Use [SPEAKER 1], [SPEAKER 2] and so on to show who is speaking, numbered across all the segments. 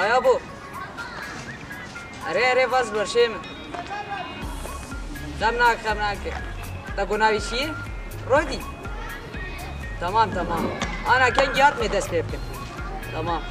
[SPEAKER 1] آیا ابو اره باز برشیم خمناک تا گناهی چیه؟ رودی تمام آنا کنگیات می دست پیب کن تمام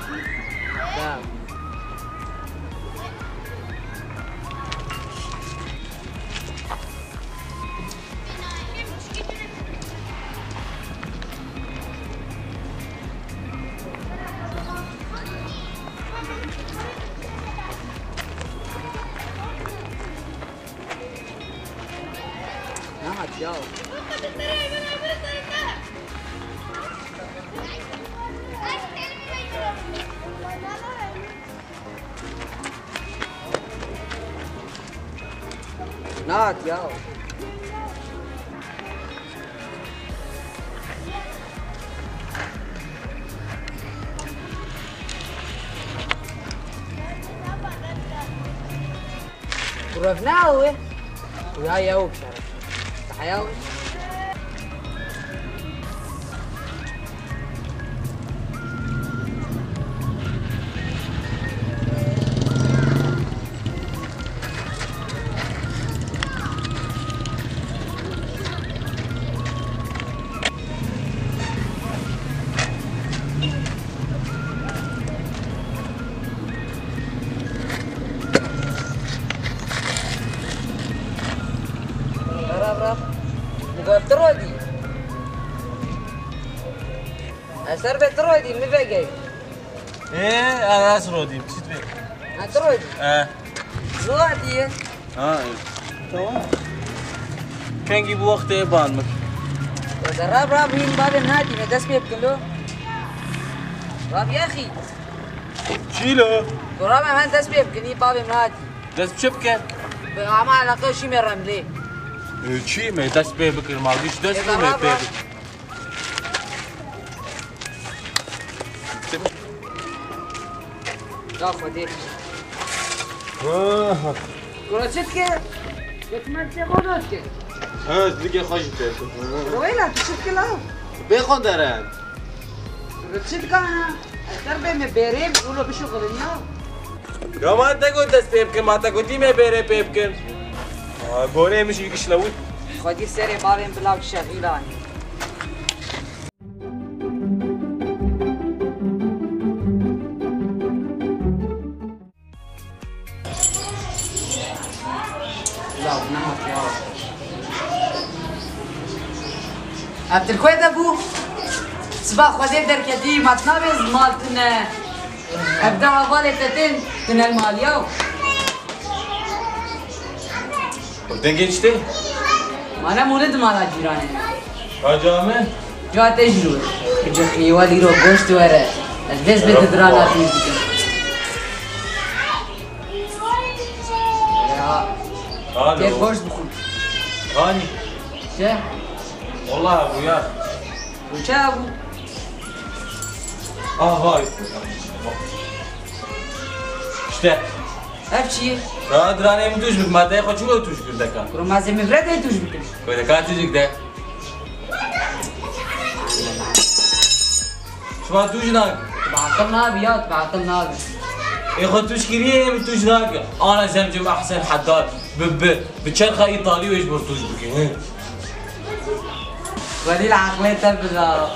[SPEAKER 1] Yo. Not yo. ورفناه ويا يوم شرف تحياوي بترودي أسر بترودي مي بقى
[SPEAKER 2] إيه أنا أسرودي مشيت فين
[SPEAKER 1] أترودي زودي
[SPEAKER 2] تمام كان جيب وقت يبان مك
[SPEAKER 1] راب هين باب النادي ما دس بيب كله راب يا أخي
[SPEAKER 2] شيله
[SPEAKER 1] راب ما دس بيب كني باب النادي
[SPEAKER 2] دس بشبكة
[SPEAKER 1] عما علاقة شي من رملي
[SPEAKER 2] چی می دست به بکر مالگیش دست می به
[SPEAKER 1] لا خودی گرچت که دکمت چه خودت که
[SPEAKER 2] دیگه خوشی تیست
[SPEAKER 1] رویلا چت که لا
[SPEAKER 2] بخون دارن
[SPEAKER 1] گرچت که اگر به می بریم اولو بشو خودنیا
[SPEAKER 2] یا ما تگو دست پیب کن ما تگو دی می بره پیب کن گوره میشه یکیش لود
[SPEAKER 1] خودی سری باریم بلاک شغیلانی لا نمت يا عبد الكويت ابو صباح خودي دركتي ما تنابز مالتنا ابدا حوالي تتن من الماليو
[SPEAKER 2] دنگی چته؟
[SPEAKER 1] مانا مولد مالا جیرانه
[SPEAKER 2] کجامه؟
[SPEAKER 1] جا تجربه جو خیوالی رو گوشت وره از دست به درانا تیز بکن
[SPEAKER 2] الو
[SPEAKER 1] تیر گوشت بخون
[SPEAKER 2] هانی
[SPEAKER 1] چه؟
[SPEAKER 2] والله ابويا
[SPEAKER 1] وچه ابو؟
[SPEAKER 2] هاي işte
[SPEAKER 1] اف چیه؟
[SPEAKER 2] daha drane mi tuş bik madde خو چلو tuş کرده کن
[SPEAKER 1] برو مزه مفرد ای توش بکن
[SPEAKER 2] کوی کار چیزی ده شما توش ناک
[SPEAKER 1] بعطل نابي يا بعطل نابي
[SPEAKER 2] ای خو توش کریه می توش ناک انا زمجم احسن حداد بچرخه ایطالی ویش بر توش بکی
[SPEAKER 1] ولي العقلية تبغى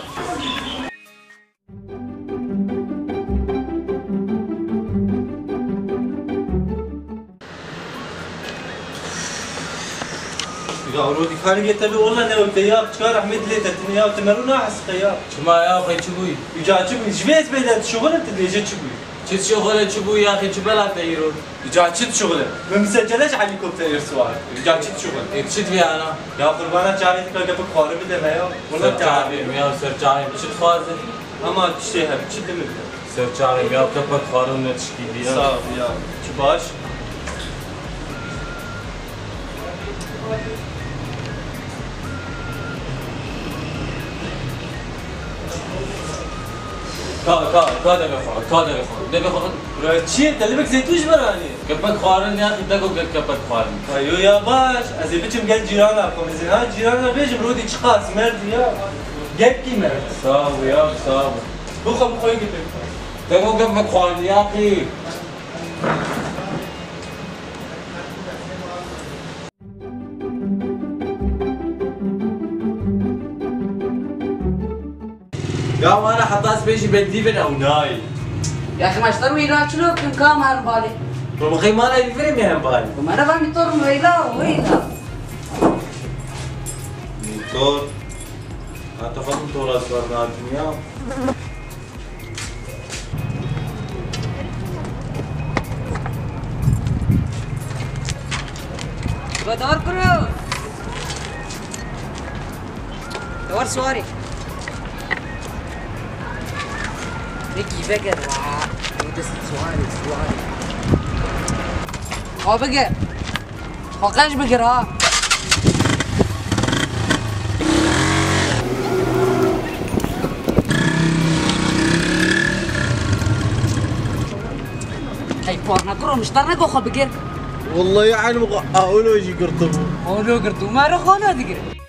[SPEAKER 3] يا ولودي خارج يتبي والله انا قلت يا بتشكر احمد لي تتني يا تمرون احس خيا
[SPEAKER 2] شما یا خی چی بوی
[SPEAKER 3] يجا تشوي جبيت بدات شغل انت اللي جيت تشوي
[SPEAKER 2] چه شغله چی بوی یا خی چه بلات ایرو
[SPEAKER 3] يجا تشت شغل ما مسجلش على الهليكوبتر سؤال يجا تشت شغل
[SPEAKER 2] چت وی انا
[SPEAKER 3] يا قربانا جاي تلقى قبل قارب ده ما والله
[SPEAKER 2] سرچاریم یا سرچاریم چت خوازه
[SPEAKER 3] اما تشتهي تشت من
[SPEAKER 2] سرچاریم یا کپک خارون نتشکیلی
[SPEAKER 3] صاف يا باش
[SPEAKER 2] کا دبی خورد
[SPEAKER 3] شي انت اللي بك زيتوش براني
[SPEAKER 2] کپک خارون یا دکو کپک خارون
[SPEAKER 3] ايوه يا باش ازي بتم قال جيرانا قوم زين ها جيرانا بيجي برودي تشخاص مرد يا جبكي مرد
[SPEAKER 2] صابو یا صابو
[SPEAKER 3] بخم خوي قلت
[SPEAKER 2] دکو کپک خارون یا خی يا ما انا حطاس بيجي بنديفن او ناي
[SPEAKER 1] يا اخي ما اشتروا يلا شنو كم كام هالبالي
[SPEAKER 2] رمخي ما انا يفرم يا بالي
[SPEAKER 1] وما انا فاهم يطور ويلا ويلا
[SPEAKER 2] موتور انت فاهم موتور اصغر الدنيا
[SPEAKER 1] دور كرو دور سواري ريكي بقر ودست سواري ها بقر خاقش بقر ها هاي بورنا كرو مشترنا قوخة بقر
[SPEAKER 3] والله يعني اقولوا يجي قرطبوا
[SPEAKER 1] قولوا قرطو ما رخونا دقر